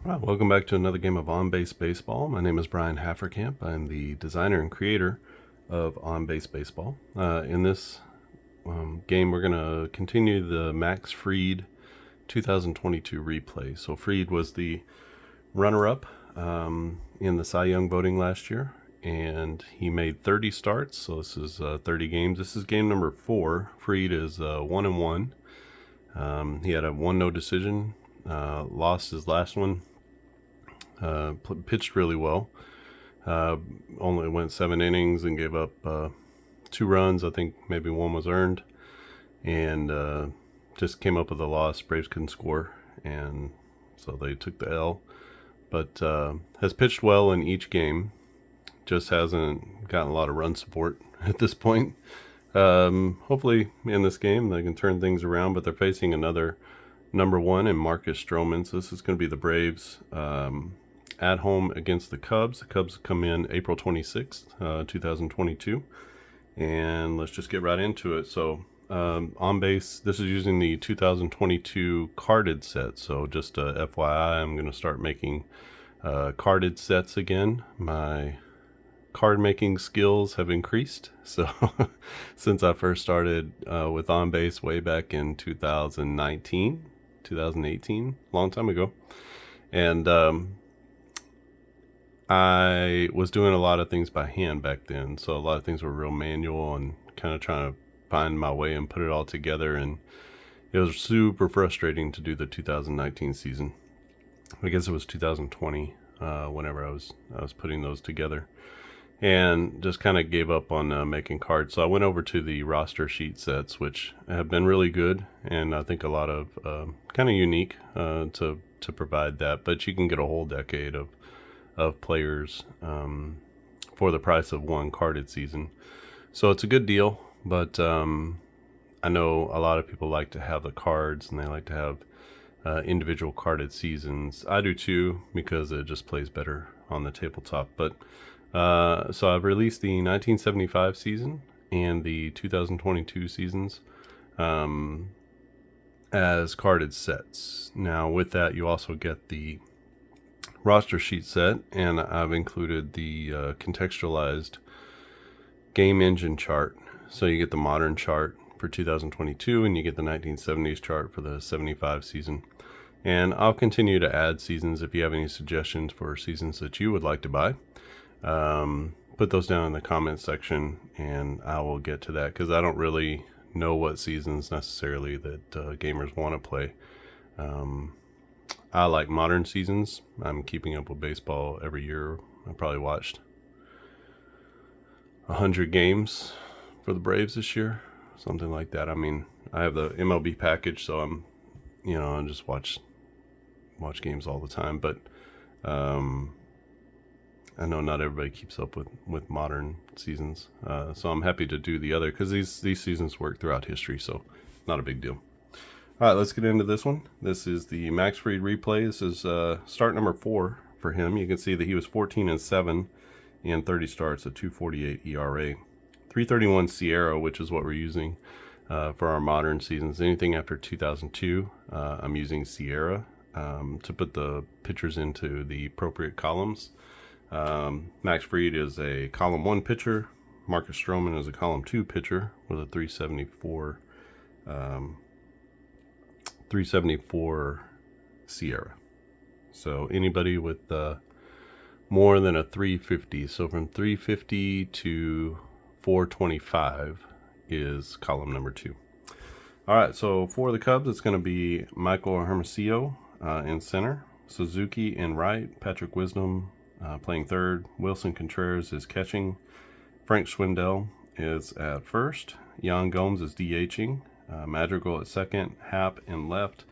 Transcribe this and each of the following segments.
All right, welcome back to another game of On-Base Baseball. My name is Brian Hafferkamp. I'm the designer and creator of On-Base Baseball. In this game, we're going to continue the Max Fried 2022 replay. So Fried was the runner-up in the Cy Young voting last year, and he made 30 starts. So this is 30 games. This is game number 4. Fried is 1-1. He had a 1-no decision. Lost his last one. Pitched really well. Only went 7 innings and gave up 2 runs. I think maybe 1 was earned, and just came up with a loss. Braves couldn't score, and so they took the L. But has pitched well in each game. Just hasn't gotten a lot of run support at this point. Hopefully in this game they can turn things around, but they're facing another number 1 in Marcus Stroman. So this is going to be the Braves at home against the Cubs. The Cubs come in April 26th, 2022. And let's just get right into it. So on base, this is using the 2022 carded set. So just FYI, I'm going to start making carded sets again. My card making skills have increased. So since I first started with on base way back in 2018, long time ago. And I was doing a lot of things by hand back then. So a lot of things were real manual and kind of trying to find my way and put it all together. And it was super frustrating to do the 2019 season. I guess it was 2020 whenever I was putting those together. And just kind of gave up on making cards. So I went over to the roster sheet sets, which have been really good, and I think a lot of kind of unique to provide that. But you can get a whole decade of players for the price of one carded season. So it's a good deal, but I know a lot of people like to have the cards, and they like to have individual carded seasons. I do too, because it just plays better on the tabletop. But so I've released the 1975 season and the 2022 seasons as carded sets. Now with that, you also get the roster sheet set, and I've included the contextualized game engine chart. So you get the modern chart for 2022, and you get the 1970s chart for the 75 season. And I'll continue to add seasons if you have any suggestions for seasons that you would like to buy. Put those down in the comments section, and I will get to that, because I don't really know what seasons necessarily that gamers want to play. I like modern seasons. I'm keeping up with baseball every year. I probably watched 100 games for the Braves this year, something like that. I mean, I have the MLB package, so I just watch games all the time. But I know not everybody keeps up with modern seasons, so I'm happy to do the other, because these seasons work throughout history, so not a big deal. All right, let's get into this one. This is the Max Fried replay. This is start number 4 for him. You can see that he was 14-7 in 30 starts, a 2.48 ERA, 3.31 Sierra, which is what we're using for our modern seasons. Anything after 2002, I'm using Sierra to put the pitchers into the appropriate columns. Max Fried is a column 1 pitcher. Marcus Stroman is a column 2 pitcher with a 374 Sierra. So anybody with more than a 350, so from 350 to 425 is column number 2. All right, so for the Cubs, it's going to be Michael Hermosillo in center, Suzuki in right, Patrick Wisdom playing third, Wilson Contreras is catching, Frank Schwindel is at first, Jan Gomes is DHing, Madrigal at second, Happ in left,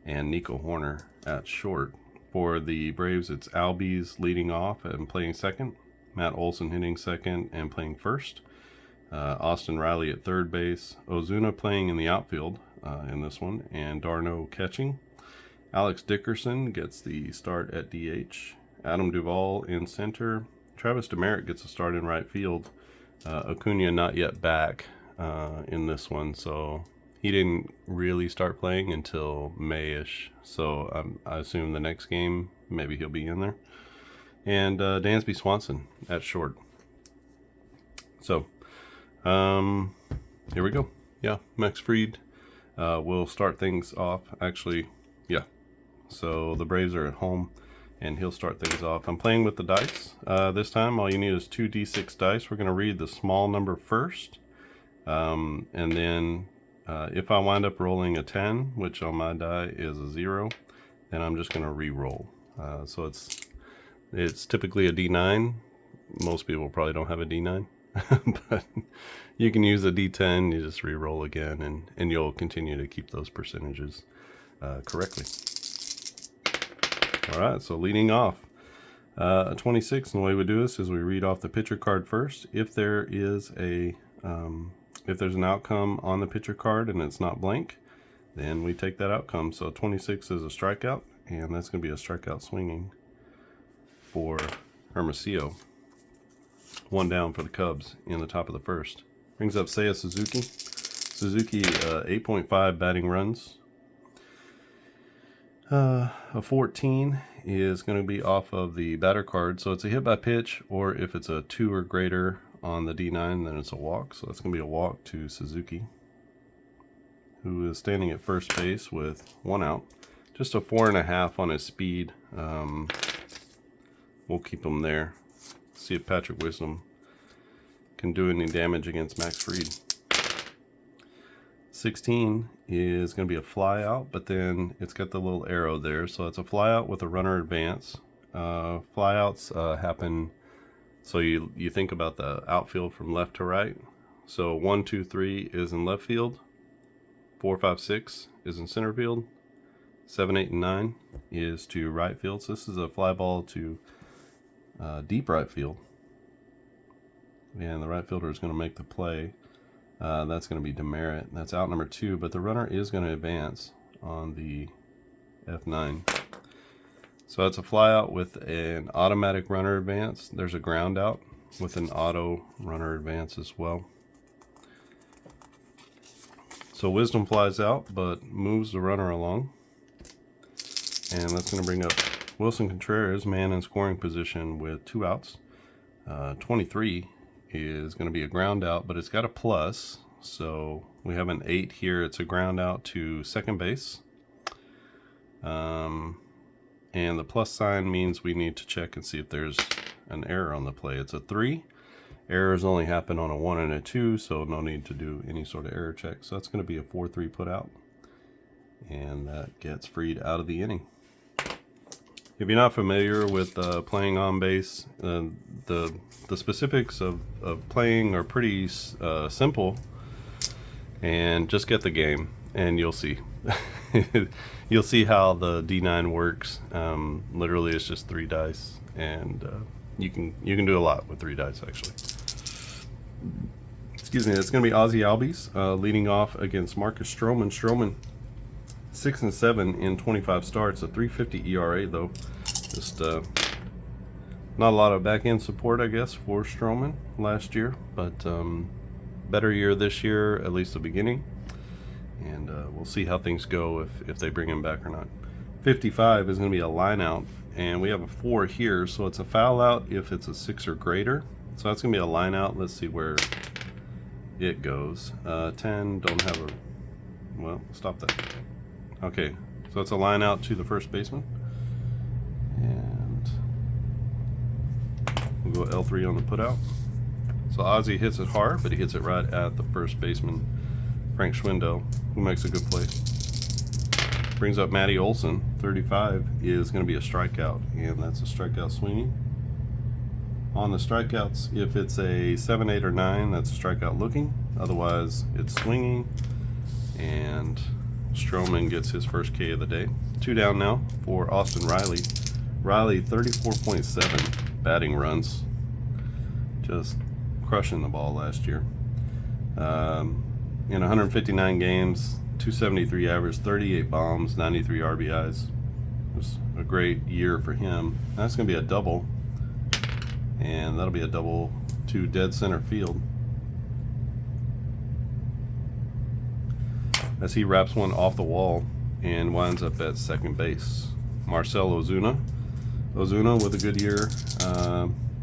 and Nico Horner at short. For the Braves, it's Albies leading off and playing second, Matt Olson hitting second and playing first, Austin Riley at third base, Ozuna playing in the outfield in this one, and Darno catching. Alex Dickerson gets the start at DH. Adam Duvall in center. Travis Demeritte gets a start in right field. Acuna not yet back in this one, so he didn't really start playing until May-ish, so I assume the next game maybe he'll be in there. And Dansby Swanson at short. So here we go. Yeah, Max Fried will start things off. Actually, yeah. So the Braves are at home, and he'll start things off. I'm playing with the dice. This time, all you need is 2d6 dice. We're going to read the small number first. And then if I wind up rolling a 10, which on my die is a 0, then I'm just going to re-roll. So it's typically a D9. Most people probably don't have a D9. But you can use a D10, you just re-roll again, and you'll continue to keep those percentages correctly. Alright, so leading off, 26, and the way we do this is we read off the pitcher card first. If there is if there's an outcome on the pitcher card and it's not blank, then we take that outcome. So 26 is a strikeout, and that's going to be a strikeout swinging for Hermosillo. One down for the Cubs in the top of the first. Brings up Seiya Suzuki. Suzuki, 8.5 batting runs. A 14 is going to be off of the batter card. So it's a hit by pitch, or if it's a 2 or greater on the D9, then it's a walk. So that's going to be a walk to Suzuki, who is standing at first base with 1 out. Just a 4.5 on his speed. We'll keep him there. See if Patrick Wisdom can do any damage against Max Fried. 16 is going to be a fly out, but then it's got the little arrow there, so it's a fly out with a runner advance. Fly outs happen, so you think about the outfield from left to right. So 1, 2, 3 is in left field, 4, 5, 6 is in center field, 7, 8, and 9 is to right field. So this is a fly ball to deep right field, and the right fielder is going to make the play. That's going to be Demerit. That's out number 2, but the runner is going to advance on the F9. So that's a fly out with an automatic runner advance. There's a ground out with an auto runner advance as well. So Wisdom flies out but moves the runner along, and that's going to bring up Wilson Contreras, man in scoring position with 2 outs. 23 is going to be a ground out, but it's got a plus, so we have an 8 here. It's a ground out to second base, and the plus sign means we need to check and see if there's an error on the play. It's a 3. Errors only happen on a 1 and a 2, so no need to do any sort of error check. So that's going to be a 4-3 put out, and that gets Fried out of the inning. If you're not familiar with playing on base, the specifics of playing are pretty simple, and just get the game and you'll see. You'll see how the D9 works. Literally it's just 3 dice, and you can do a lot with 3 dice actually. Excuse me. It's going to be Ozzie Albies leading off against Marcus Stroman. Stroman 6-7 in 25 starts, a 3.50 ERA though. Just not a lot of back end support, I guess, for Stroman last year, but better year this year, at least the beginning. And we'll see how things go if they bring him back or not. 55 is going to be a line out, and we have a 4 here, so it's a foul out if it's a 6 or greater. So that's going to be a line out. Let's see where it goes. 10, don't have a, well, stop that. Okay, so it's a line out to the first baseman. And we'll go L3 on the put out. So Ozzie hits it hard, but he hits it right at the first baseman, Frank Schwindel, who makes a good play. Brings up Matty Olson. 35 is going to be a strikeout, and that's a strikeout swinging. On the strikeouts, if it's a 7, 8, or 9, that's a strikeout looking. Otherwise, it's swinging, and Stroman gets his first K of the day. 2 down now for Austin Riley. Riley, 34.7 batting runs. Just crushing the ball last year. In 159 games, 273 average, 38 bombs, 93 RBIs. It was a great year for him. That's going to be a double, and that'll be a double to dead center field. as he wraps one off the wall and winds up at second base. Marcell Ozuna with a good year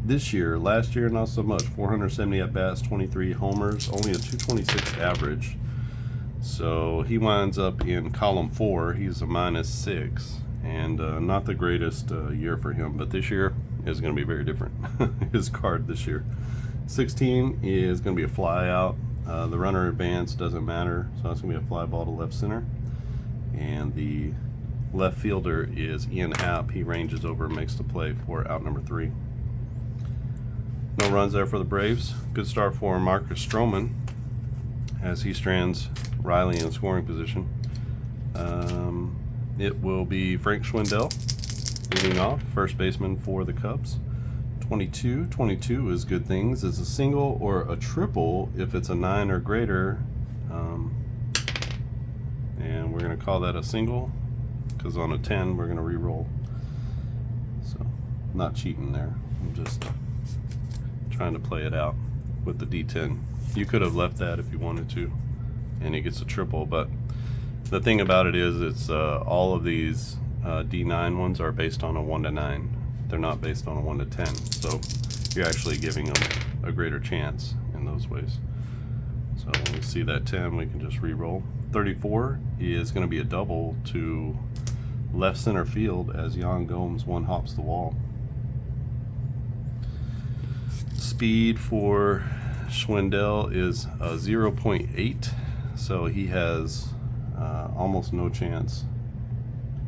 this year. Last year, not so much. 470 at-bats, 23 homers, only a 226 average. So he winds up in column 4. He's a -6, and not the greatest year for him. But this year is going to be very different. His card this year. 16 is going to be a fly out. The runner advance doesn't matter, so it's going to be a fly ball to left center. And the left fielder is Ian Happ. He ranges over and makes the play for out number 3. No runs there for the Braves. Good start for Marcus Stroman as he strands Riley in scoring position. It will be Frank Schwindel leading off, first baseman for the Cubs. 22 is good things. It's a single or a triple if it's a 9 or greater. And we're going to call that a single because on a 10 we're going to re-roll. So not cheating there. I'm just trying to play it out with the D10. You could have left that if you wanted to, and he gets a triple. But the thing about it is, it's all of these D9 ones are based on a 1 to 9. They're not based on a 1 to 10. So you're actually giving them a greater chance in those ways. So when we see that 10, we can just re-roll. 34 is going to be a double to left center field as Yan Gomes one hops the wall. Speed for Schwindel is 0.8, so he has almost no chance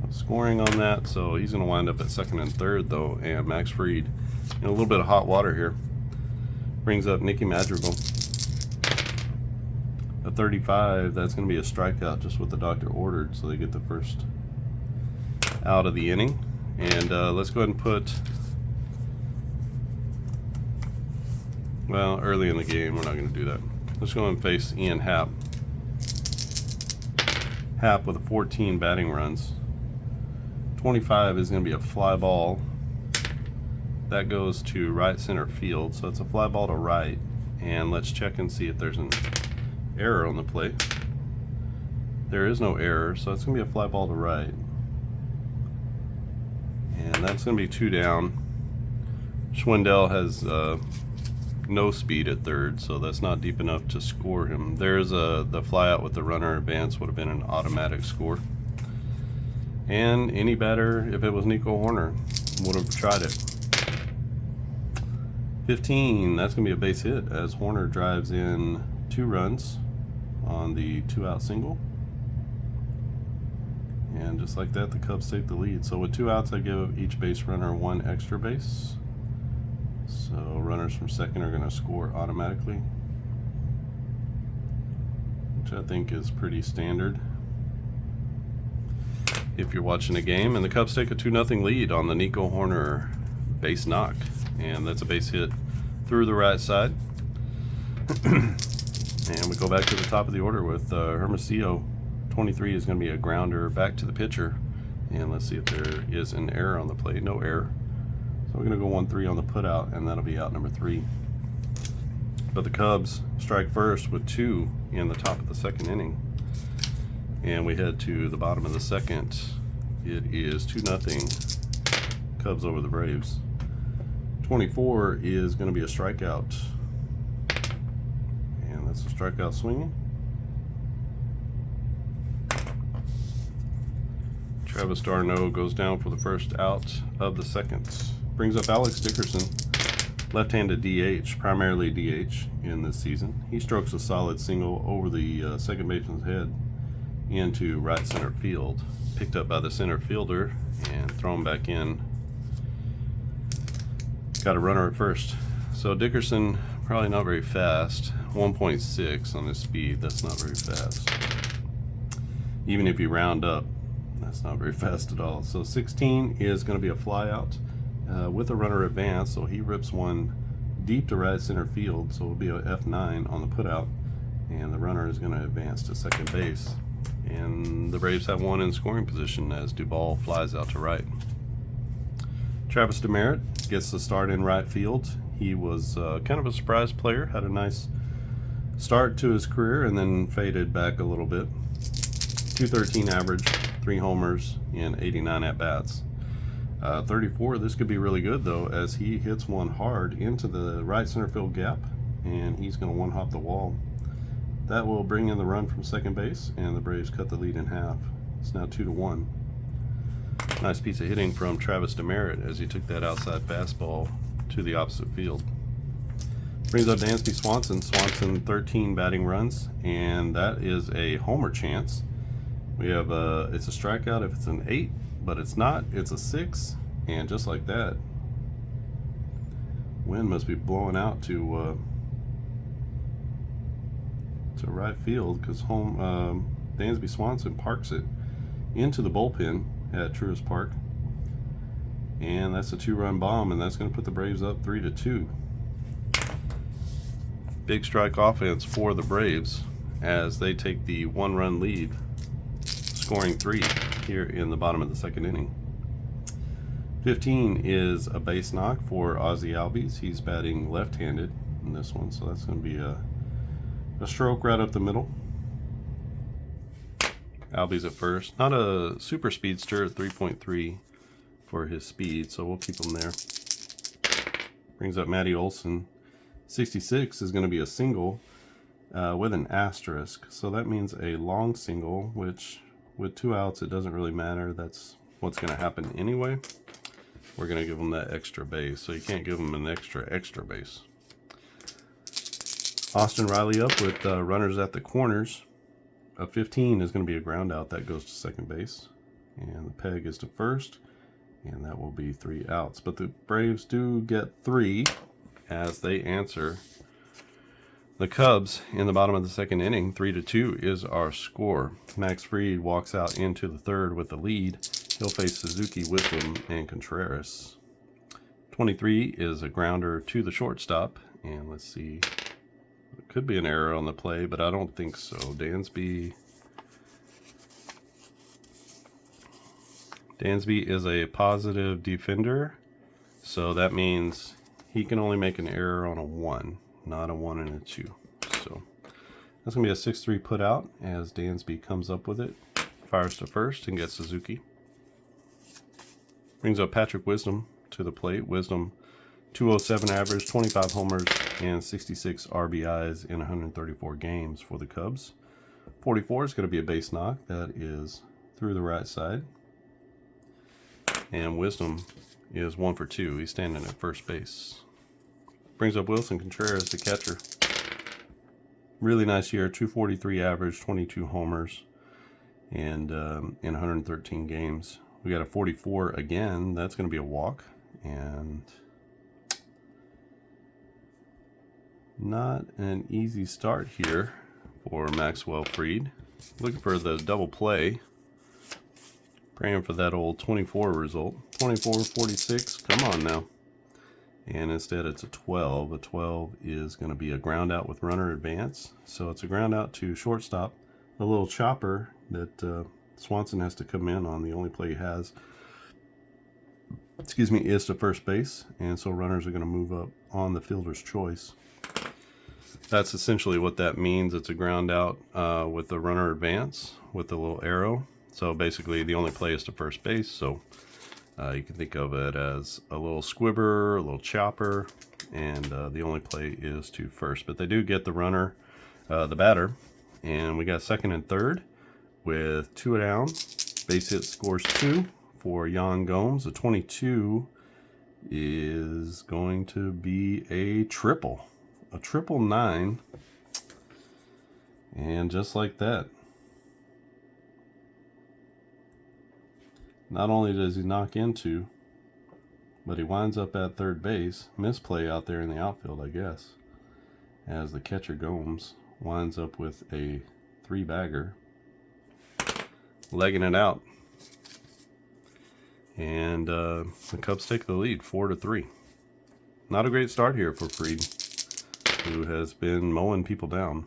of scoring on that. So he's going to wind up at second and third though, and Max Fried in a little bit of hot water here brings up Nicky Madrigal. A 35, that's going to be a strikeout, just what the doctor ordered, so they get the first out of the inning. And let's go ahead and put, well, early in the game we're not going to do that. Let's go and face Ian Happ. Happ with a 14 batting runs. 25 is going to be a fly ball. That goes to right center field, so it's a fly ball to right. And let's check and see if there's an error on the play. There is no error, so it's going to be a fly ball to right. And that's going to be 2 down. Schwindel has no speed at third, so that's not deep enough to score him. There's the fly out with the runner advance would have been an automatic score. And any batter, if it was Nico Horner, would have tried it. 15, that's going to be a base hit as Horner drives in 2 runs on the 2-out single. And just like that, the Cubs take the lead. So with 2 outs, I give each base runner 1 extra base. So runners from second are going to score automatically, which I think is pretty standard if you're watching a game. And the Cubs take a 2-0 lead on the Nico Horner base knock. And that's a base hit through the right side. And we go back to the top of the order with Hermosillo. 23 is going to be a grounder back to the pitcher. And let's see if there is an error on the play. No error. So we're going to go 1-3 on the put out, and that'll be out number 3. But the Cubs strike first with 2 in the top of the second inning. And we head to the bottom of the second. It is 2-0 Cubs over the Braves. 24 is going to be a strikeout. And that's a strikeout swinging. Travis d'Arnaud goes down for the first out of the second. Brings up Alex Dickerson, left-handed DH, primarily DH in this season. He strokes a solid single over the second baseman's head into right center field. Picked up by the center fielder and thrown back in. Got a runner at first. So Dickerson, probably not very fast. 1.6 on his speed, that's not very fast. Even if you round up, that's not very fast at all. So 16 is going to be a fly out with a runner advance, so he rips one deep to right center field, so it'll be a F9 on the put out, and the runner is going to advance to second base. And the Braves have one in scoring position as Duvall flies out to right. Travis Demeritte gets the start in right field. He was kind of a surprise player, had a nice start to his career and then faded back a little bit. .213 average, 3 homers, and 89 at-bats. 34, this could be really good though, as he hits one hard into the right center field gap, and he's going to one-hop the wall. That will bring in the run from second base, and the Braves cut the lead in half. It's now 2-1. Nice piece of hitting from Travis Demerit as he took that outside fastball to the opposite field. Brings up Dansby Swanson. Swanson 13 batting runs, and that is a homer chance. We have it's a strikeout if it's an 8, but it's not. It's a 6, and just like that, wind must be blowing out to right field, because Dansby Swanson parks it into the bullpen at Truist Park, and that's a 2-run bomb, and that's going to put the Braves up 3-2. Big strike offense for the Braves as they take the 1-run lead, scoring 3 here in the bottom of the second inning. 15 is a base knock for Ozzie Albies. He's batting left-handed in this one, so that's going to be a stroke right up the middle. Albies at first. Not a super speedster at 3.3 for his speed, so we'll keep him there. Brings up Matty Olson. 66 is going to be a single with an asterisk, so that means a long single, which with 2 outs it doesn't really matter. That's what's going to happen anyway. We're going to give him that extra base, so you can't give him an extra base. Austin Riley up with runners at the corners. A 15 is going to be a ground out. That goes to second base. And the peg is to first. And that will be 3 outs. But the Braves do get 3 as they answer the Cubs in the bottom of the second inning. 3-2 is our score. Max Fried walks out into the third with the lead. He'll face Suzuki, Wisdom, and Contreras. 23 is a grounder to the shortstop. And let's see. Could be an error on the play, but I don't think so. Dansby is a positive defender, so that means he can only make an error on a 1, not a 1 and a 2. So that's going to be a 6-3 put out as Dansby comes up with it, fires to first, and gets Suzuki. Brings up Patrick Wisdom to the plate. Wisdom 207 average, 25 homers, and 66 RBIs in 134 games for the Cubs. 44 is going to be a base knock. That is through the right side. And Wisdom is 1 for 2. He's standing at first base. Brings up Wilson Contreras, the catcher. Really nice year, 243 average, 22 homers, and in 113 games. We got a 44 again. That's going to be a walk. And not an easy start here for Maxwell Fried. Looking for the double play. Praying for that old 24 result. 24, 46, come on now. And instead it's a 12. A 12 is going to be a ground out with runner advance. So it's a ground out to shortstop. A little chopper that Swanson has to come in on. The only play he has, is to first base. And so runners are going to move up on the fielder's choice. That's essentially what that means. It's a ground out with the runner advance with the little arrow. So basically the only play is to first base. So you can think of it as a little squibber, a little chopper, and the only play is to first. But they do get the runner, the batter, and we got second and third with 2 down. Base hit scores 2 for Yan Gomes. A 22 is going to be a triple. A 999, and just like that, not only does he knock into, but he winds up at third base. Misplay out there in the outfield, I guess, as the catcher Gomes winds up with a 3-bagger, legging it out, and the Cubs take the lead 4-3. Not a great start here for Fried, who has been mowing people down.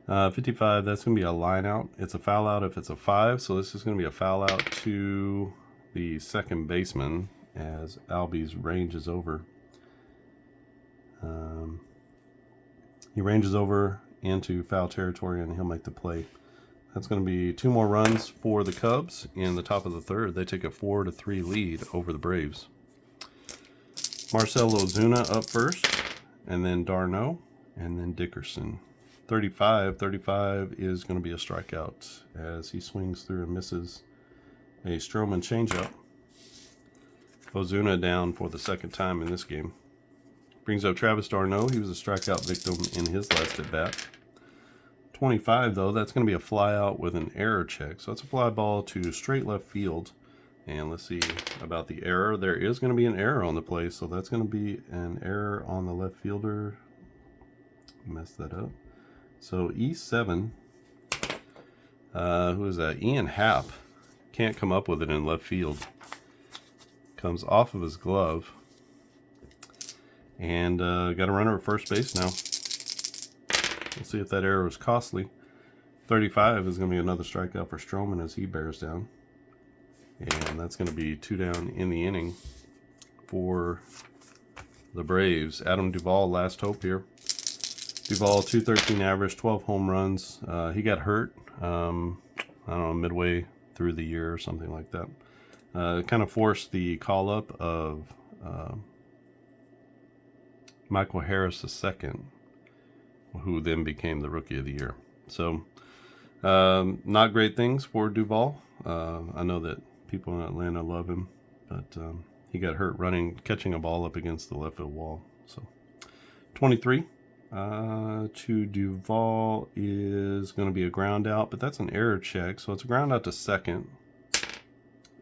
55, that's going to be a line out. It's a foul out if it's a 5, so this is going to be a foul out to the second baseman as Albies ranges over. He ranges over into foul territory, and he'll make the play. That's going to be 2 more runs for the Cubs in the top of the third. They take a 4-3 lead over the Braves. Marcell Ozuna up first, and then Darno, and then Dickerson. 35 is going to be a strikeout as he swings through and misses a Stroman changeup. Ozuna down for the second time in this game. Brings up Travis d'Arnaud. He was a strikeout victim in his last at bat. 25 though, that's going to be a fly out with an error check. So that's a fly ball to straight left field. And let's see about the error. There is going to be an error on the play, so that's going to be an error on the left fielder. Messed that up. So E7, who is that? Ian Happ can't come up with it in left field. Comes off of his glove. And got a runner at first base now. We'll see if that error was costly. 35 is going to be another strikeout for Stroman as he bears down. And that's going to be 2 down in the inning for the Braves. Adam Duvall, last hope here. Duvall, .213 average, 12 home runs. He got hurt, I don't know, midway through the year or something like that. Kind of forced the call-up of Michael Harris II, who then became the Rookie of the Year. So, not great things for Duvall. I know that people in Atlanta love him, but he got hurt catching a ball up against the left field wall. So 23 to Duvall is going to be a ground out, but that's an error check. So it's a ground out to second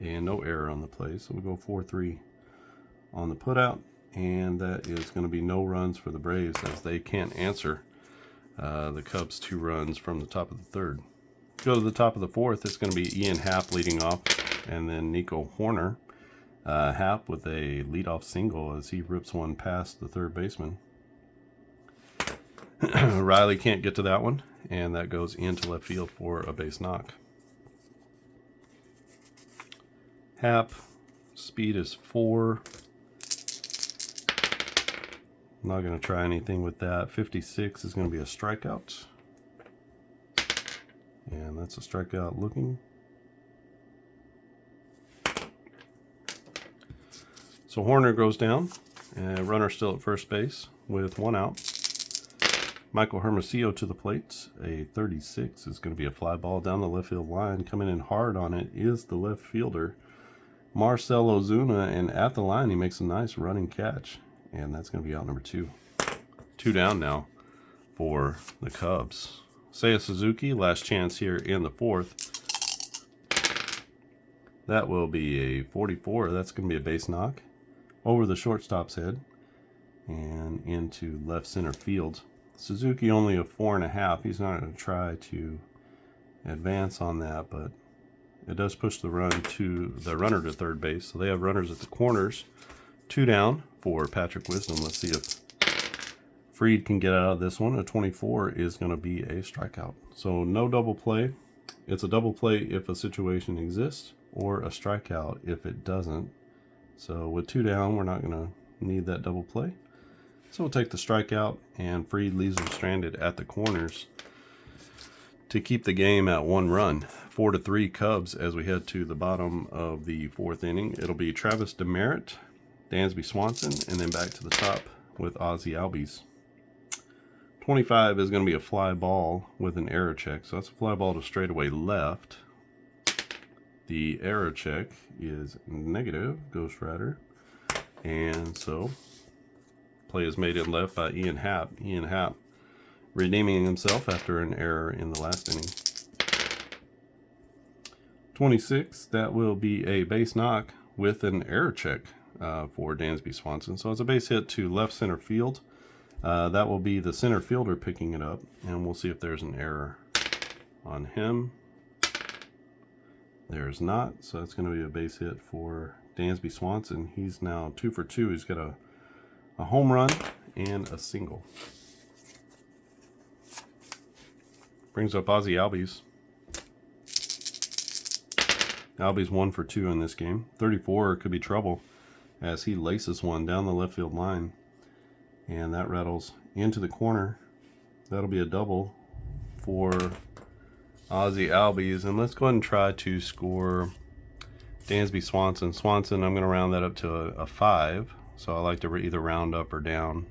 and no error on the play. So we go 4-3 on the put out, and that is going to be no runs for the Braves as they can't answer the Cubs 2 runs from the top of the third. Go to the top of the fourth, it's going to be Ian Happ leading off, and then Nico Hoerner. Happ with a leadoff single as he rips one past the third baseman. Riley can't get to that one, and that goes into left field for a base knock. Happ, speed is 4. I'm not going to try anything with that. 56 is going to be a strikeout. And that's a strikeout looking. So Hoerner goes down, and runner still at first base with 1 out. Michael Hermosillo to the plate. A 36 is going to be a fly ball down the left field line. Coming in hard on it is the left fielder, Marcell Ozuna, and at the line he makes a nice running catch. And that's going to be out number 2. 2 down now for the Cubs. Seiya Suzuki, last chance here in the fourth. That will be a 44. That's going to be a base knock over the shortstop's head and into left center field. Suzuki only a 4.5. He's not going to try to advance on that, but it does push the runner to third base. So they have runners at the corners. 2 down for Patrick Wisdom. Let's see if Fried can get out of this one. A 24 is going to be a strikeout. So no double play. It's a double play if a situation exists, or a strikeout if it doesn't. So with 2 down, we're not going to need that double play. So we'll take the strikeout, and Fried leaves him stranded at the corners to keep the game at 1 run. 4-3 Cubs as we head to the bottom of the 4th inning. It'll be Travis Demeritte, Dansby Swanson, and then back to the top with Ozzie Albies. 25 is going to be a fly ball with an error check. So that's a fly ball to straightaway left. The error check is negative, Ghost Rider. And so play is made in left by Ian Happ. Ian Happ redeeming himself after an error in the last inning. 26, that will be a base knock with an error check for Dansby Swanson. So it's a base hit to left center field. That will be the center fielder picking it up, and we'll see if there's an error on him. There's not, so that's going to be a base hit for Dansby Swanson. He's now 2 for 2. He's got a home run and a single. Brings up Ozzie Albies. Albies 1 for 2 in this game. 34 could be trouble as he laces one down the left field line. And that rattles into the corner. That'll be a double for Aussie Albies, and let's go ahead and try to score Dansby Swanson. Swanson, I'm going to round that up to a 5, so I like to either round up or down.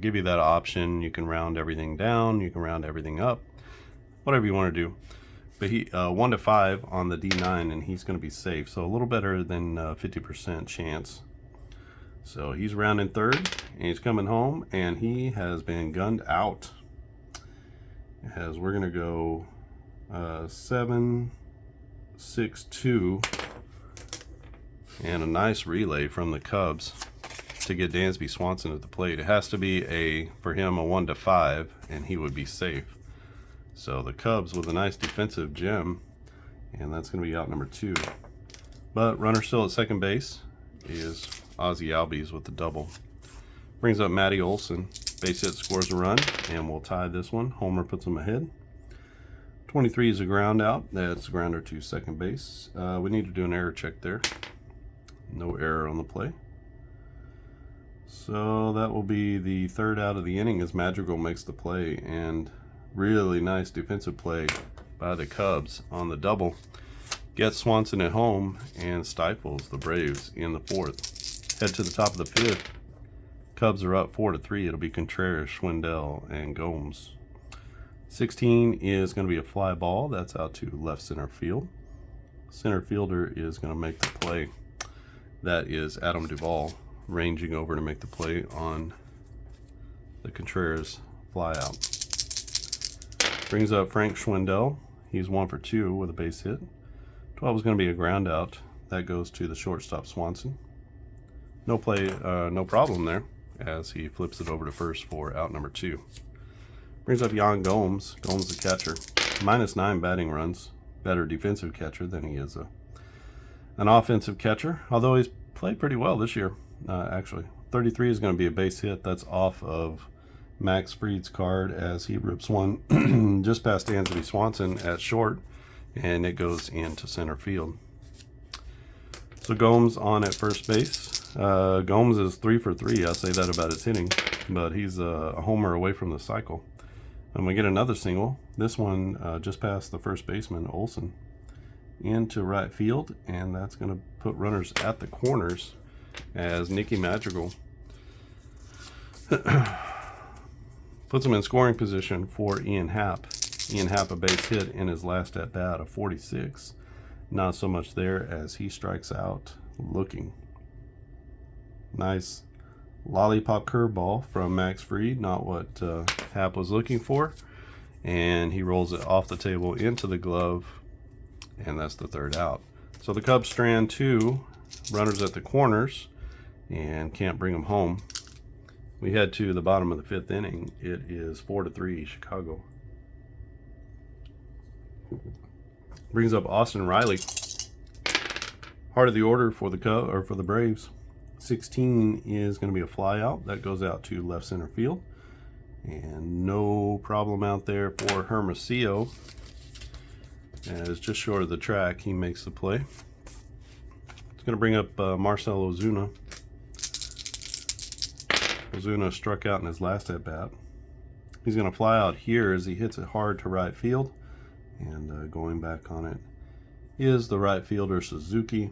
Give you that option. You can round everything down, you can round everything up, whatever you want to do. But he 1 to 5 on the D9, and he's going to be safe, so a little better than 50% chance. So he's rounding third, and he's coming home, and he has been gunned out. As we're going to go 7, 6, 2, and a nice relay from the Cubs to get Dansby Swanson at the plate. It has to be for him a 1 to 5, and he would be safe. So the Cubs with a nice defensive gem, and that's going to be out number 2. But runner still at second base is Aussie Albies with the double. Brings up Matty Olson. Base hit, scores a run, and we'll tie this one. Homer puts him ahead. 23 is a ground out. That's a grounder to second base. We need to do an error check there. No error on the play. So that will be the third out of the inning as Madrigal makes the play, and really nice defensive play by the Cubs on the double. Gets Swanson at home and stifles the Braves in the 4th. Head to the top of the 5th. Cubs are up 4 to 3. It'll be Contreras, Schwindel, and Gomes. 16 is going to be a fly ball. That's out to left center field. Center fielder is going to make the play. That is Adam Duvall ranging over to make the play on the Contreras fly out. Brings up Frank Schwindel. He's 1 for 2 with a base hit. 12 is going to be a ground out. That goes to the shortstop Swanson. No play, no problem there, as he flips it over to first for out number 2. Brings up Yan Gomes. Gomes the catcher. -9 batting runs. Better defensive catcher than he is an offensive catcher, although he's played pretty well this year, actually. 33 is going to be a base hit. That's off of Max Fried's card as he rips one just past Dansby Swanson at short, and it goes into center field. So Gomes on at first base. Gomes is 3 for 3. I say that about his hitting, but he's a homer away from the cycle. And we get another single. This one just past the first baseman, Olson, into right field, and that's going to put runners at the corners as Nicky Madrigal puts him in scoring position for Ian Happ. Ian Happ a base hit in his last at bat of 46. Not so much there as he strikes out looking. Nice lollipop curveball from Max Fried, not what Happ was looking for, and he rolls it off the table into the glove, and that's the third out. So the Cubs strand 2 runners at the corners and can't bring them home. We head to the bottom of the 5th inning. It is 4 to 3 Chicago. Brings up Austin Riley. Heart of the order for the Braves. 16 is going to be a fly out. That goes out to left center field. And no problem out there for Hermosillo. As just short of the track, he makes the play. It's going to bring up Marcell Ozuna. Ozuna struck out in his last at bat. He's going to fly out here as he hits it hard to right field. And going back on it is the right fielder Suzuki.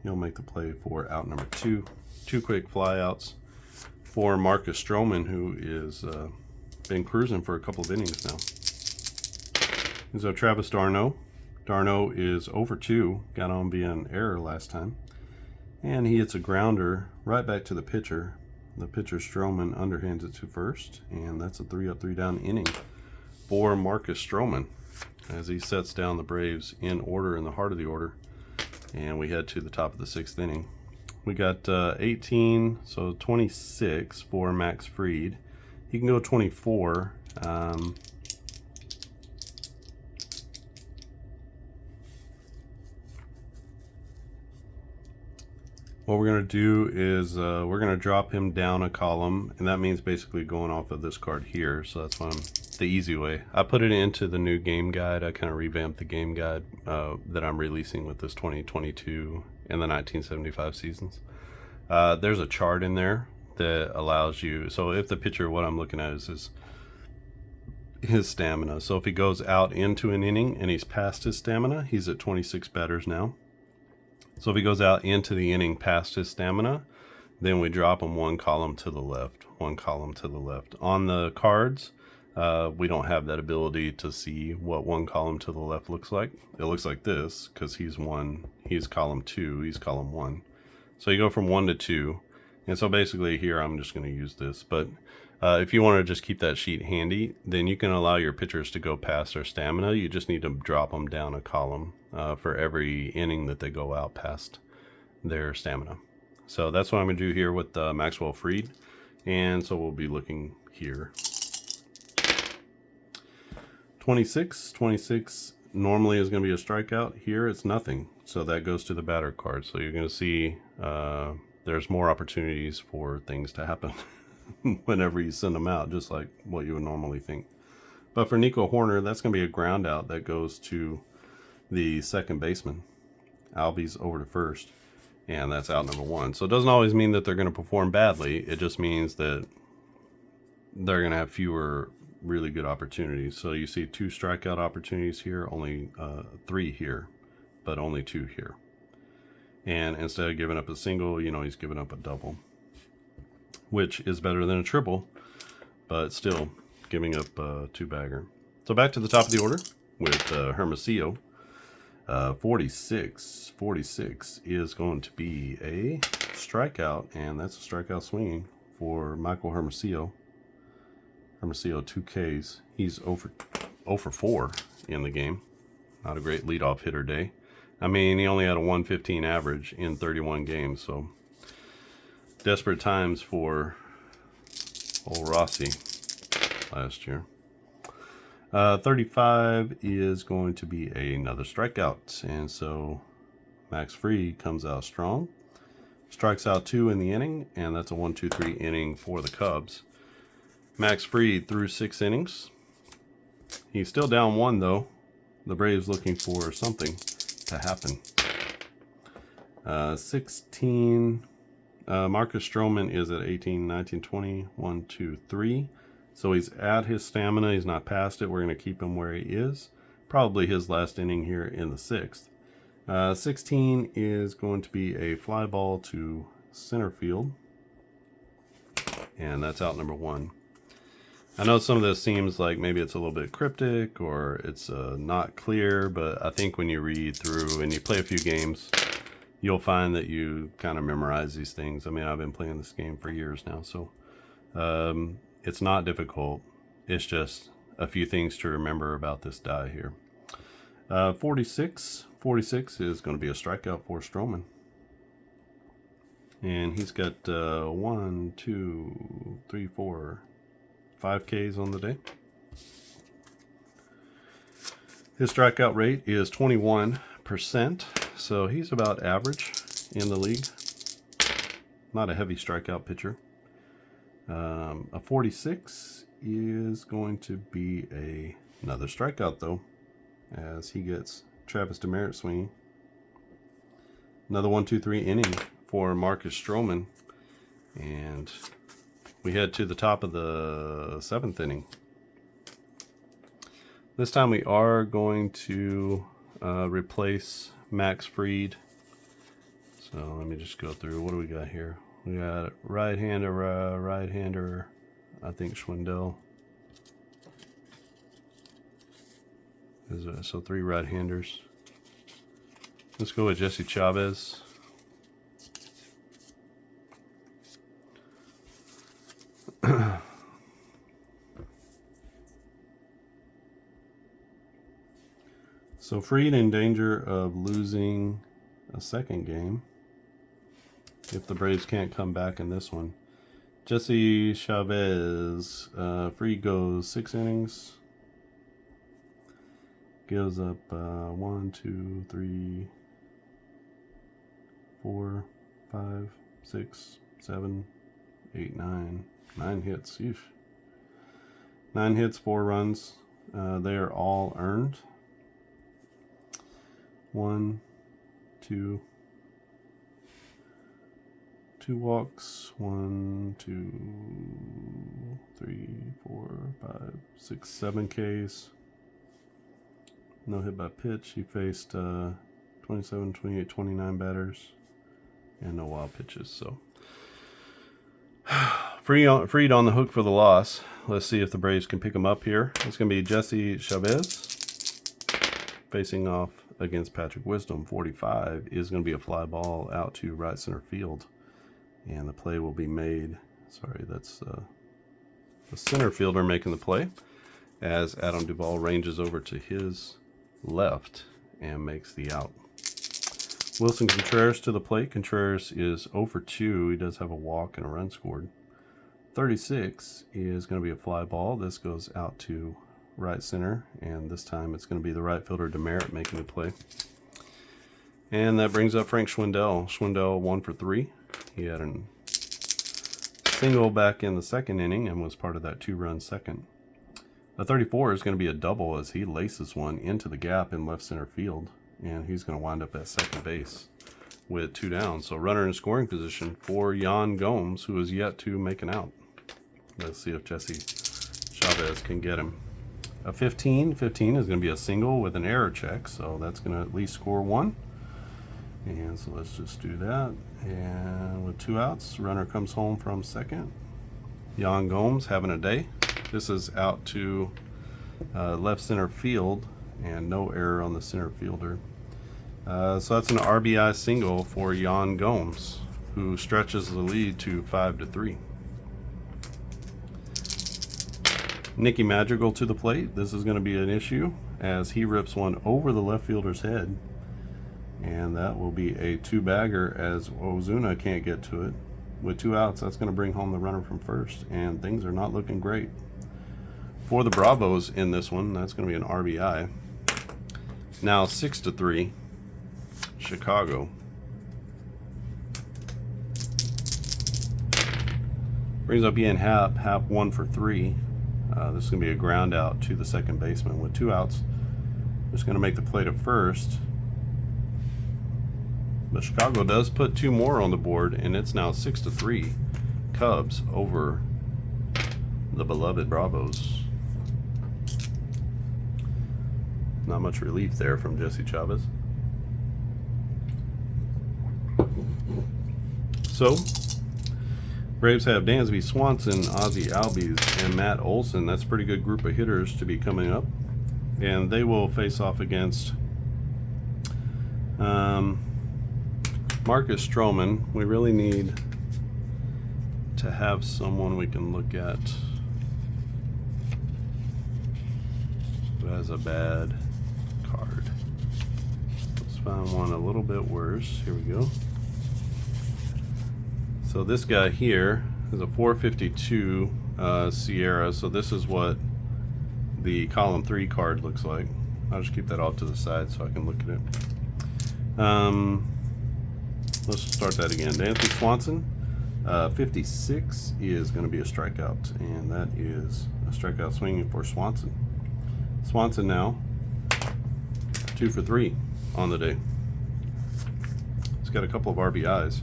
He'll make the play for out number 2. 2 quick flyouts for Marcus Stroman, who is been cruising for a couple of innings now. So Travis d'Arnaud. D'Arnaud is over 2. Got on via an error last time. And he hits a grounder right back to the pitcher. The pitcher Stroman underhands it to first. And that's a 3-up, 3-down inning for Marcus Stroman as he sets down the Braves in order in the heart of the order. And we head to the top of the 6th inning. We got 18, so 26 for Max Fried. He can go 24. What we're going to do is we're going to drop him down a column, and that means basically going off of this card here. So that's what the easy way. I put it into the new game guide. I kind of revamped the game guide that I'm releasing with this 2022 and the 1975 seasons. There's a chart in there that allows you, so if the pitcher, what I'm looking at is his stamina. So if he goes out into an inning and he's past his stamina, he's at 26 batters now. So if he goes out into the inning past his stamina, then we drop him one column to the left, one column to the left. On the cards, we don't have that ability to see what one column to the left looks like. It looks like this because he's column 2, he's column 1. So you go from 1 to 2. And so basically here I'm just going to use this. But if you want to just keep that sheet handy, then you can allow your pitchers to go past their stamina. You just need to drop them down a column for every inning that they go out past their stamina. So that's what I'm going to do here with Maxwell Fried. And so we'll be looking here. 26 normally is going to be a strikeout. Here it's nothing. So that goes to the batter card. So you're going to see there's more opportunities for things to happen whenever you send them out, just like what you would normally think. But for Nico Horner, that's going to be a ground out that goes to the second baseman. Albies over to first. And that's out number 1. So it doesn't always mean that they're going to perform badly. It just means that they're going to have fewer really good opportunities. So you see 2 strikeout opportunities here, only 3 here, but only 2 here. And instead of giving up a single, he's giving up a double, which is better than a triple, but still giving up a 2-bagger. So back to the top of the order with Hermosillo. 46 is going to be a strikeout, and that's a strikeout swinging for Michael Hermosillo. Hermosillo 2 Ks. He's 0 for 4 in the game. Not a great leadoff hitter day. I mean, he only had a 115 average in 31 games, so desperate times for old Rossi last year. 35 is going to be another strikeout, and so Max Fried comes out strong. Strikes out 2 in the inning, and that's a 1-2-3 inning for the Cubs. Max Fried threw 6 innings. He's still down 1 though. The Braves looking for something to happen. 16. Marcus Stroman is at 18, 19, 20, 1, 2, 3. So he's at his stamina. He's not past it. We're going to keep him where he is. Probably his last inning here in the 6th. 16 is going to be a fly ball to center field. And that's out number 1. I know some of this seems like maybe it's a little bit cryptic or it's not clear, but I think when you read through and you play a few games, you'll find that you kind of memorize these things. I mean, I've been playing this game for years now, so it's not difficult. It's just a few things to remember about this die here. 46 is going to be a strikeout for Stroman. And he's got 1, 2, 3, 4, 5 Ks on the day. His strikeout rate is 21%, so he's about average in the league. Not a heavy strikeout pitcher. A 46 is going to be another strikeout though, as he gets Travis Demerit swinging. Another 1-2-3 inning for Marcus Stroman, and we head to the top of the 7th inning. This time we are going to replace Max Fried. So let me just go through. What do we got here? We got right-hander, I think Schwindel. So 3 right-handers. Let's go with Jesse Chavez. So Fried in danger of losing a second game if the Braves can't come back in this one. Jesse Chavez, Fried goes 6 innings. Gives up 1, 2, 3, 4, 5, 6, 7, 8, 9. 9 hits. Eesh. 9 hits, 4 runs. They are all earned. 1, 2, 2 walks, 1, 2, 3, 4, 5, 6, 7 Ks. No hit by pitch. He faced 27, 28, 29 batters, and no wild pitches. So freed on the hook for the loss. Let's see if the Braves can pick him up here. It's going to be Jesse Chavez facing off against Patrick Wisdom. 45 is going to be a fly ball out to right center field, and the play will be made. Sorry, that's the center fielder making the play as Adam Duvall ranges over to his left and makes the out. Wilson Contreras to the plate. Contreras is 0 for 2. He does have a walk and a run scored. 36 is going to be a fly ball. This goes out to right center, and this time it's going to be the right fielder Demerit making the play. And that brings up Frank Schwindel. Schwindel 1 for 3. He had a single back in the second inning and was part of that 2-run second. The 34 is going to be a double as he laces one into the gap in left center field, and he's going to wind up at second base with 2 down. So runner in scoring position for Yan Gomes, who is yet to make an out. Let's see if Jesse Chavez can get him. A 15 is going to be a single with an error check, so that's going to at least score 1. And so let's just do that. And with 2 outs, runner comes home from second. Yan Gomes having a day. This is out to left center field, and no error on the center fielder. So that's an RBI single for Yan Gomes, who stretches the lead to 5-3. Nicky Madrigal to the plate. This is going to be an issue as he rips one over the left fielder's head, and that will be a 2-bagger as Ozuna can't get to it. With 2 outs, that's going to bring home the runner from first, and things are not looking great for the Bravos in this one. That's going to be an RBI. Now 6-3, Chicago. Brings up Ian Happ. Happ 1 for 3. This is going to be a ground out to the second baseman. With 2 outs, just going to make the play to first. But Chicago does put 2 more on the board, and it's now 6-3 Cubs over the beloved Bravos. Not much relief there from Jesse Chavez. So, Braves have Dansby Swanson, Ozzie Albies, and Matt Olson. That's a pretty good group of hitters to be coming up. And they will face off against Marcus Stroman. We really need to have someone we can look at who has a bad card. Let's find one a little bit worse. Here we go. So this guy here is a 452 Sierra. So this is what the column 3 card looks like. I'll just keep that off to the side so I can look at it. Let's start that again. Dansby Swanson, 56 is going to be a strikeout, and that is a strikeout swinging for Swanson. Swanson now 2 for 3 on the day. He's got a couple of RBIs.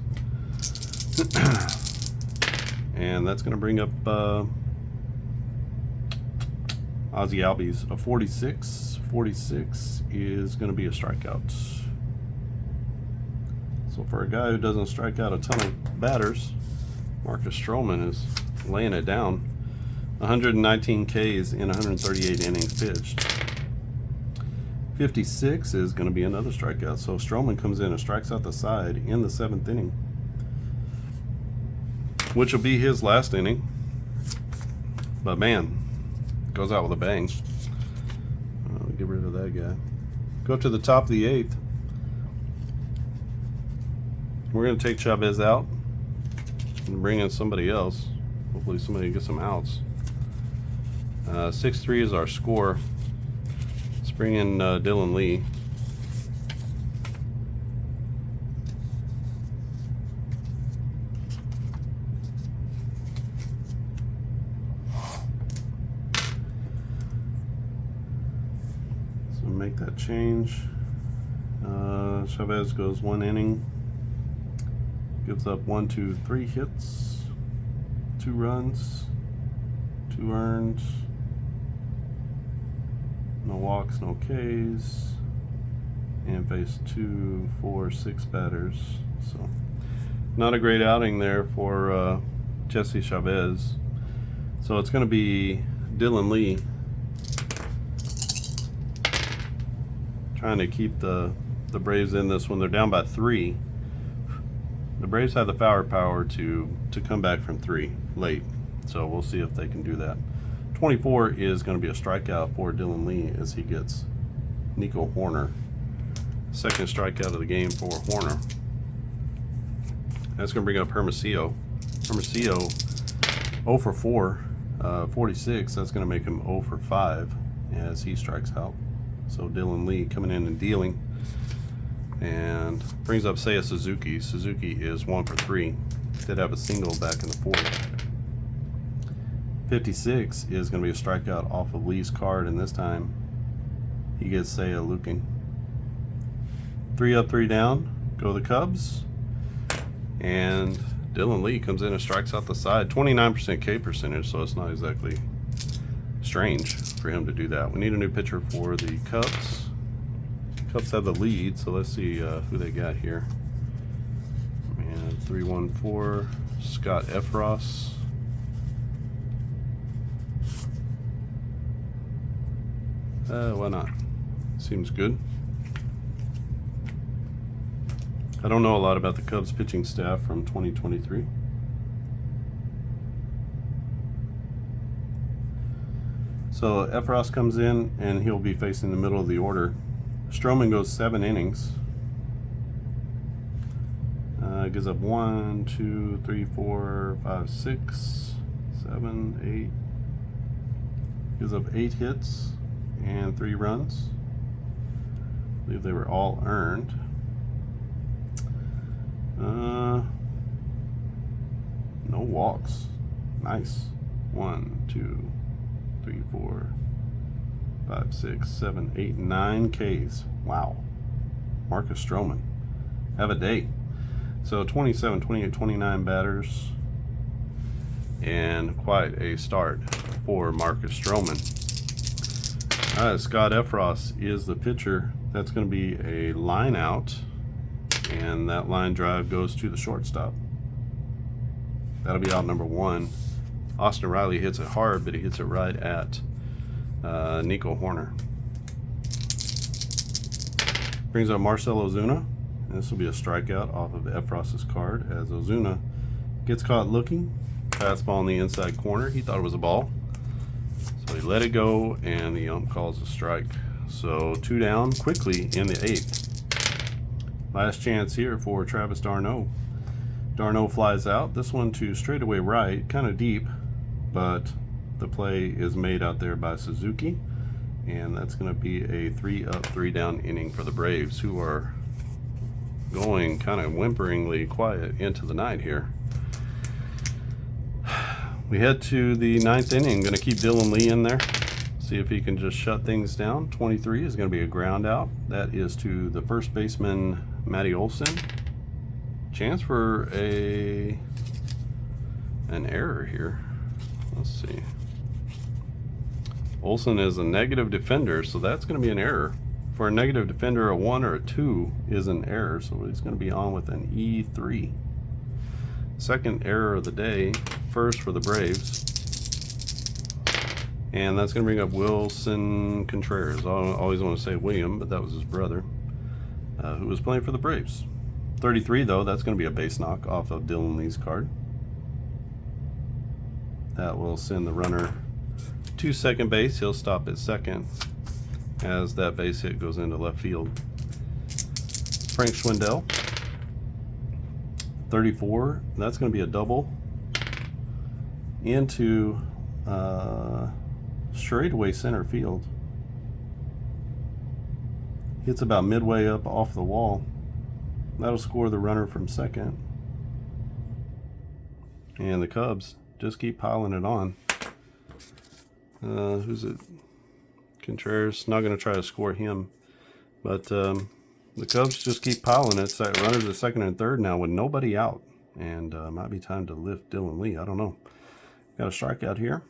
And that's going to bring up Ozzie Albies, a 46. 46 is going to be a strikeout. So for a guy who doesn't strike out a ton of batters, Marcus Stroman is laying it down. 119 Ks in 138 innings pitched. 56 is going to be another strikeout. So Stroman comes in and strikes out the side in the 7th inning, which will be his last inning. But man, goes out with a bang. Get rid of that guy. Go to the top of the 8th. We're going to take Chavez out and bring in somebody else. Hopefully somebody gets some outs. 6-3 is our score. Let's bring in Dylan Lee. So make that change. Chavez goes 1 inning. Gives up 1, 2, 3 hits, 2 runs, 2 earned, no walks, no Ks, and faced 2, 4, 6 batters. So not a great outing there for Jesse Chavez. So it's going to be Dylan Lee trying to keep the Braves in this one. They're down by 3. The Braves have the firepower to come back from 3 late, so we'll see if they can do that. 24 is going to be a strikeout for Dylan Lee as he gets Nico Hoerner. Second strikeout of the game for Hoerner. That's going to bring up Hermosillo. Hermosillo 0 for 4, 46. That's going to make him 0 for 5 as he strikes out. So Dylan Lee coming in and dealing. And brings up Seiya Suzuki. Suzuki is 1 for 3. Did have a single back in the 4th. 56 is going to be a strikeout off of Lee's card, and this time he gets Seiya looking. 3 up, 3 down. Go the Cubs. And Dylan Lee comes in and strikes out the side. 29% K percentage, so it's not exactly strange for him to do that. We need a new pitcher for the Cubs. Cubs have the lead, so let's see who they got here. And 3-1-4, Scott Efros. Why not? Seems good. I don't know a lot about the Cubs pitching staff from 2023. So Efros comes in and he'll be facing the middle of the order. Stroman goes 7 innings. Gives up 1, 2, 3, 4, 5, 6, 7, 8. Gives up 8 hits and 3 runs. I believe they were all earned. No walks. Nice. 1, 2, 3, 4, 5, 6, 7, 8, 9 Ks. Wow. Marcus Stroman. Have a day. So 27, 28, 29 batters. And quite a start for Marcus Stroman. Scott Efros is the pitcher. That's going to be a line out. And that line drive goes to the shortstop. That'll be out number 1. Austin Riley hits it hard, but he hits it right at Nico Hoerner. Brings up Marcell Ozuna. And this will be a strikeout off of Efros's card as Ozuna gets caught looking. Fastball in the inside corner. He thought it was a ball. So he let it go, and the ump calls a strike. So 2 down quickly in the 8th. Last chance here for Travis d'Arnaud. d'Arnaud flies out. This one to straightaway right, kind of deep, but the play is made out there by Suzuki. And that's going to be a 3 up, 3 down inning for the Braves, who are going kind of whimperingly quiet into the night here. We head to the 9th inning. Going to keep Dylan Lee in there. See if he can just shut things down. 23 is going to be a ground out. That is to the first baseman, Matty Olson. Chance for an error here. Let's see. Olson is a negative defender, so that's going to be an error. For a negative defender, a 1 or a 2 is an error, so he's going to be on with an E3. Second error of the day, first for the Braves. And that's going to bring up Wilson Contreras. I always want to say William, but that was his brother, who was playing for the Braves. 33, though, that's going to be a base knock off of Dylan Lee's card. That will send the runner to second base. He'll stop at second as that base hit goes into left field. Frank Schwindel, 34. That's going to be a double into straightaway center field. Hits about midway up off the wall. That'll score the runner from second. And the Cubs just keep piling it on. Who's it? Contreras. Not going to try to score him. But the Cubs just keep piling it. So runners at second and third now with nobody out. and might be time to lift Dylan Lee. I don't know. Got a strikeout here.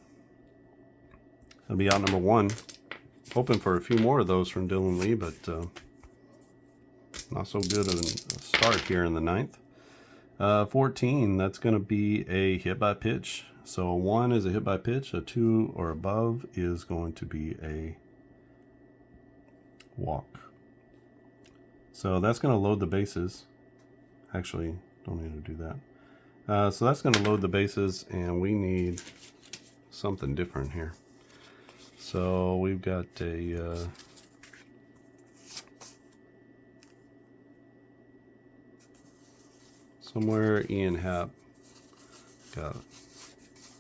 That'll be out number 1. Hoping for a few more of those from Dylan Lee, but not so good a start here in the 9th. 14, that's going to be a hit by pitch. So a 1 is a hit by pitch. A 2 or above is going to be a walk. So that's going to load the bases. Actually, don't need to do that. So that's going to load the bases, and we need something different here. So we've got a somewhere Ian Happ got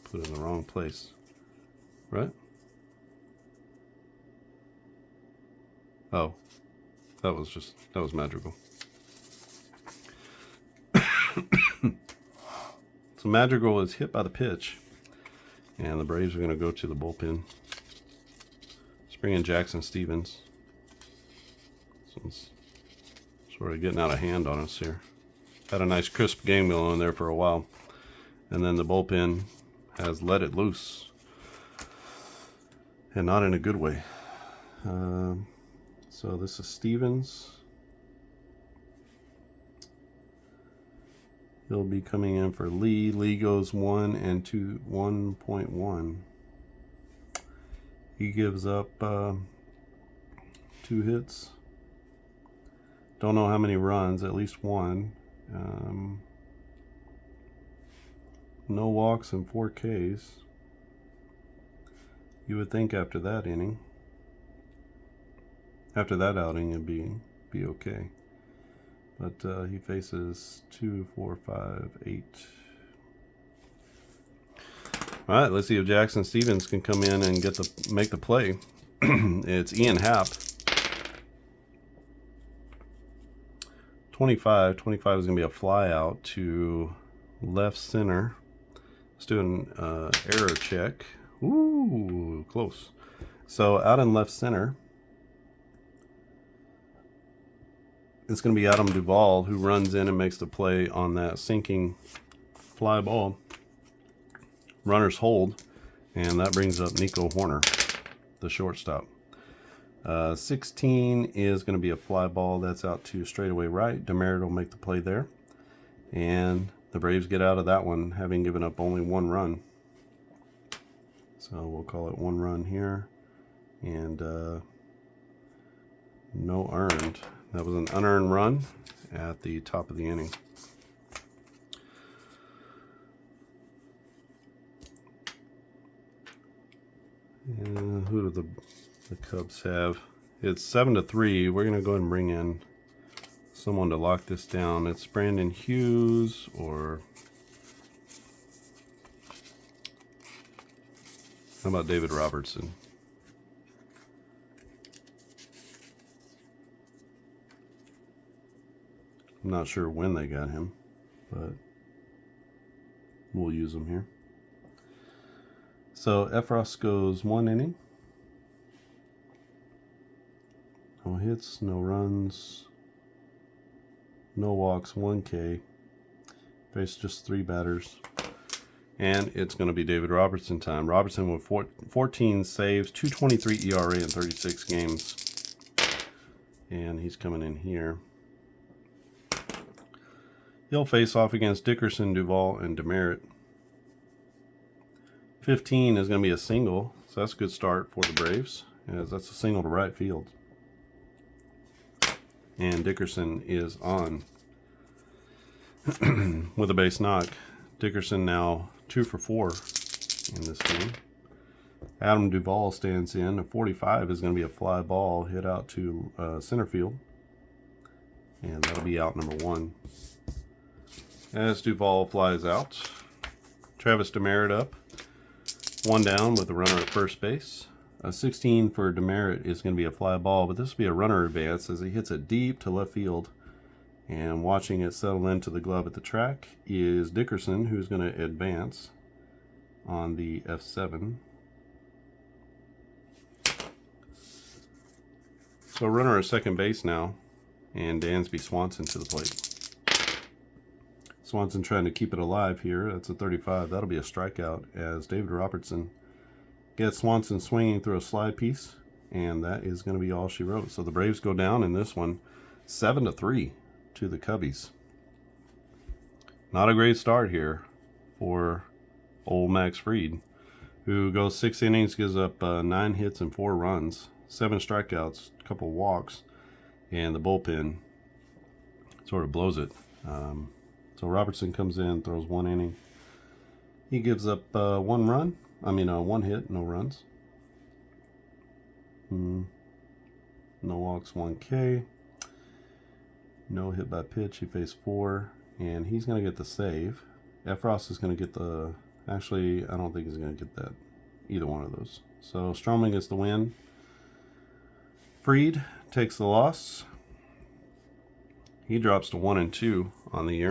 put in the wrong place, right? Oh, that was magical. So Madrigal is hit by the pitch, and the Braves are going to go to the bullpen. Bring in Jackson Stevens. So it's sort of getting out of hand on us here. Had a nice crisp game going there for a while, and then the bullpen has let it loose, and not in a good way. So this is Stevens. He'll be coming in for Lee. Lee goes 1 and 1.1. He gives up 2 hits. Don't know how many runs, at least 1. No walks and 4 Ks. You would think after that inning, after that outing, it'd be okay. But he faces 2, 4, 5, 8. All right, let's see if Jackson Stevens can come in and make the play. It's Ian Happ. 25 is going to be a fly out to left center. Let's do an error check. Ooh, close. So out in left center, it's going to be Adam Duvall who runs in and makes the play on that sinking fly ball. Runners hold, and that brings up Nico Horner, the shortstop. 16 is going to be a fly ball that's out to straightaway right. Demerit will make the play there, and the Braves get out of that one having given up only 1 run. So we'll call it 1 run here, and no earned. That was an unearned run at the top of the inning. And who do the Cubs have? It's 7-3. We're going to go ahead and bring in someone to lock this down. It's Brandon Hughes, or how about David Robertson? I'm not sure when they got him, but we'll use him here. So Efros goes 1 inning. No hits, no runs, no walks, 1 K. Faced just 3 batters. And it's going to be David Robertson time. Robertson with 14 saves, 2.23 ERA in 36 games. And he's coming in here. He'll face off against Dickerson, Duvall, and Demerit. 15 is going to be a single, so that's a good start for the Braves, as that's a single to right field. And Dickerson is on with a base knock. Dickerson now 2 for 4 in this game. Adam Duvall stands in. A 45 is going to be a fly ball hit out to center field, and that'll be out number 1. As Duvall flies out, Travis Demerit up. 1 down with a runner at first base. A 16 for Demerit is going to be a fly ball, but this will be a runner advance as he hits it deep to left field. And watching it settle into the glove at the track is Dickerson, who's going to advance on the F7. So runner at second base now, and Dansby Swanson to the plate. Swanson trying to keep it alive here. That's a 35. That'll be a strikeout as David Robertson gets Swanson swinging through a slide piece, and that is going to be all she wrote. So the Braves go down in this one 7-3 to the Cubbies. Not a great start here for old Max Fried, who goes 6 innings, gives up 9 hits and 4 runs, 7 strikeouts, a couple walks, and the bullpen sort of blows it. So Robertson comes in, throws 1 inning. He gives up 1 run. 1 hit, no runs. No walks, 1 K. No hit by pitch. He faced 4, and he's going to get the save. Efros is going to get the... Actually, I don't think he's going to get that. Either one of those. So Stroman gets the win. Fried takes the loss. He drops to 1-2 on the year.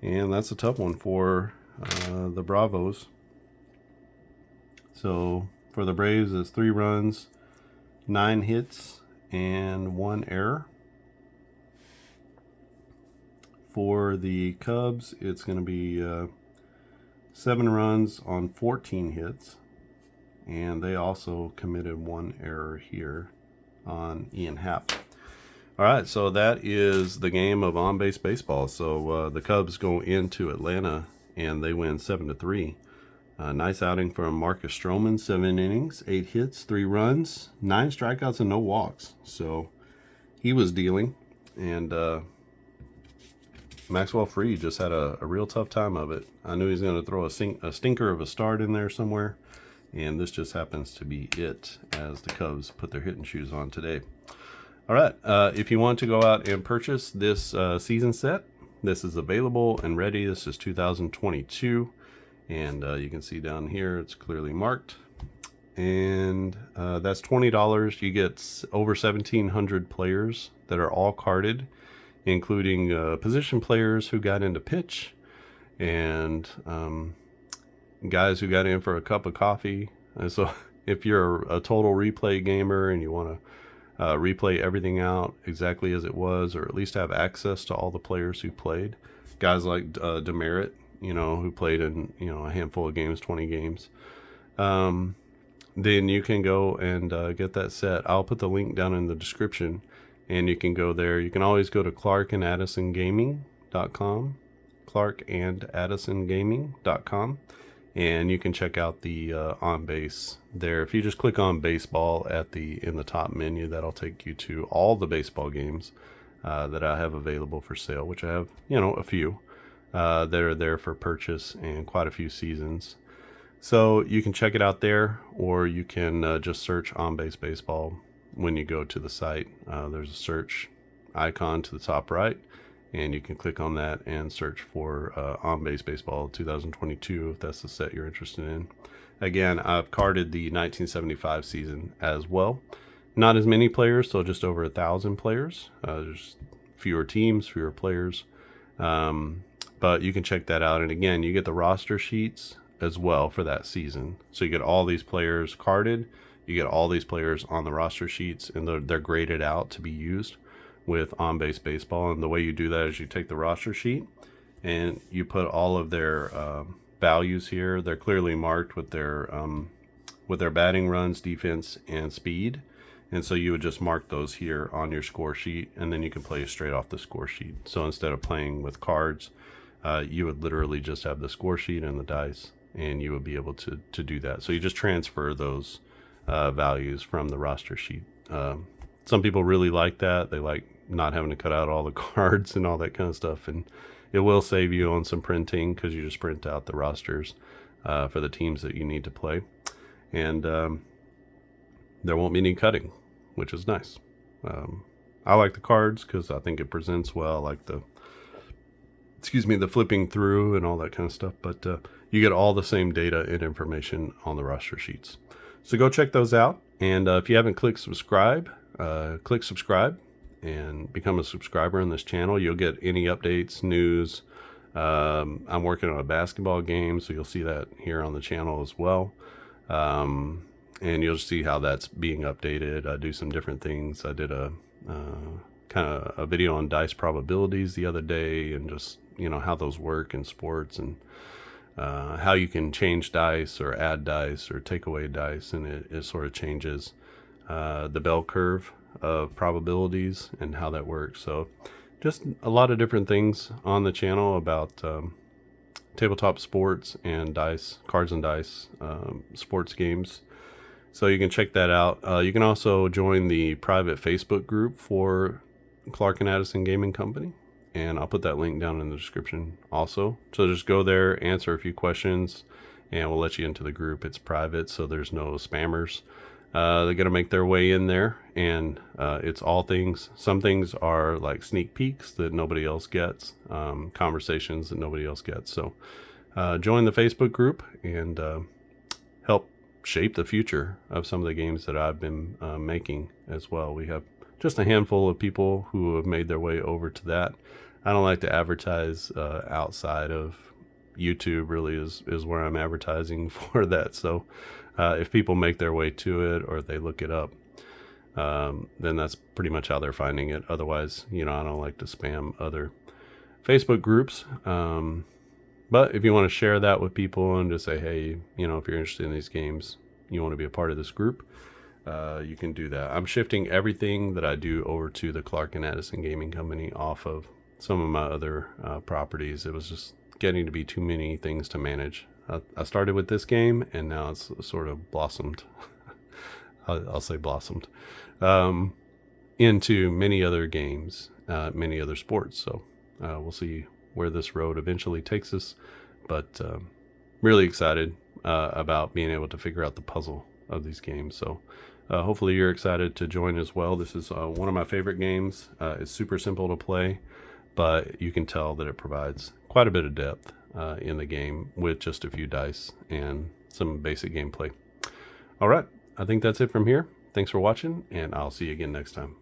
And that's a tough one for the Bravos. So for the Braves, it's 3 runs, 9 hits, and 1 error. For the Cubs, it's going to be 7 runs on 14 hits. And they also committed 1 error here on Ian Happ. All right, so that is the game of on-base baseball. So the Cubs go into Atlanta and they win 7-3. Nice outing from Marcus Stroman, 7 innings, 8 hits, 3 runs, 9 strikeouts, and no walks. So he was dealing, and Maxwell Fried just had a real tough time of it. I knew he was going to throw a stinker of a start in there somewhere, and this just happens to be it as the Cubs put their hitting shoes on today. All right, if you want to go out and purchase this season set, this is available and ready. This is 2022, and you can see down here it's clearly marked. And that's $20. You get over 1,700 players that are all carded, including position players who got into pitch and guys who got in for a cup of coffee. And so if you're a total replay gamer and you want to replay everything out exactly as it was, or at least have access to all the players who played, guys like Demerit, who played in a handful of games, 20 games, then you can go and get that set. I'll put the link down in the description, and you can go there. You can always go to clarkandaddisongaming.com, clarkandaddisongaming.com, and you can check out the on base there. If you just click on baseball in the top menu, that'll take you to all the baseball games that I have available for sale, which I have a few that are there for purchase, and quite a few seasons. So you can check it out there, or you can just search On Base Baseball when you go to the site. There's a search icon to the top right, and you can click on that and search for On Base Baseball 2022 if that's the set you're interested in. Again, I've carded the 1975 season as well. Not as many players, so just over 1,000 players. There's fewer teams, fewer players. But you can check that out. And again, you get the roster sheets as well for that season. So you get all these players carded. You get all these players on the roster sheets, and they're graded out to be used with On Base Baseball. And the way you do that is you take the roster sheet and you put all of their values here. They're clearly marked with their batting runs, defense, and speed. And so you would just mark those here on your score sheet, and then you can play straight off the score sheet. So instead of playing with cards, you would literally just have the score sheet and the dice, and you would be able to do that. So you just transfer those values from the roster sheet. Some people really like that. They like not having to cut out all the cards and all that kind of stuff, and it will save you on some printing because you just print out the rosters for the teams that you need to play, and there won't be any cutting, which is nice. I like the cards because I think it presents well. I like the flipping through and all that kind of stuff, but you get all the same data and information on the roster sheets. So go check those out, and if you haven't click subscribe and become a subscriber in this channel. You'll get any updates, news. I'm working on a basketball game, so you'll see that here on the channel as well. And you'll see how that's being updated. I do some different things. I did a kind of a video on dice probabilities the other day, and just how those work in sports, and how you can change dice or add dice or take away dice, and it sort of changes the bell curve of probabilities and how that works. So just a lot of different things on the channel about tabletop sports and dice, cards and dice, sports games. So you can check that out. You can also join the private Facebook group for Clark and Addison Gaming Company, and I'll put that link down in the description also. So just go there, answer a few questions, and we'll let you into the group. It's private, so there's no spammers. They're going to make their way in there, and it's all things. Some things are like sneak peeks that nobody else gets, conversations that nobody else gets. So join the Facebook group and help shape the future of some of the games that I've been making as well. We have just a handful of people who have made their way over to that. I don't like to advertise outside of YouTube. Really is where I'm advertising for that. So if people make their way to it or they look it up, then that's pretty much how they're finding it. Otherwise, I don't like to spam other Facebook groups. But if you want to share that with people and just say, hey, if you're interested in these games, you want to be a part of this group, you can do that. I'm shifting everything that I do over to the Clark and Addison Gaming Company off of some of my other properties. It was just getting to be too many things to manage. I started with this game, and now it's sort of blossomed. I'll say blossomed into many other games, many other sports. So we'll see where this road eventually takes us. But really excited about being able to figure out the puzzle of these games. So hopefully you're excited to join as well. This is one of my favorite games. It's super simple to play, but you can tell that it provides quite a bit of depth in the game with just a few dice and some basic gameplay. All right, I think that's it from here. Thanks for watching, and I'll see you again next time.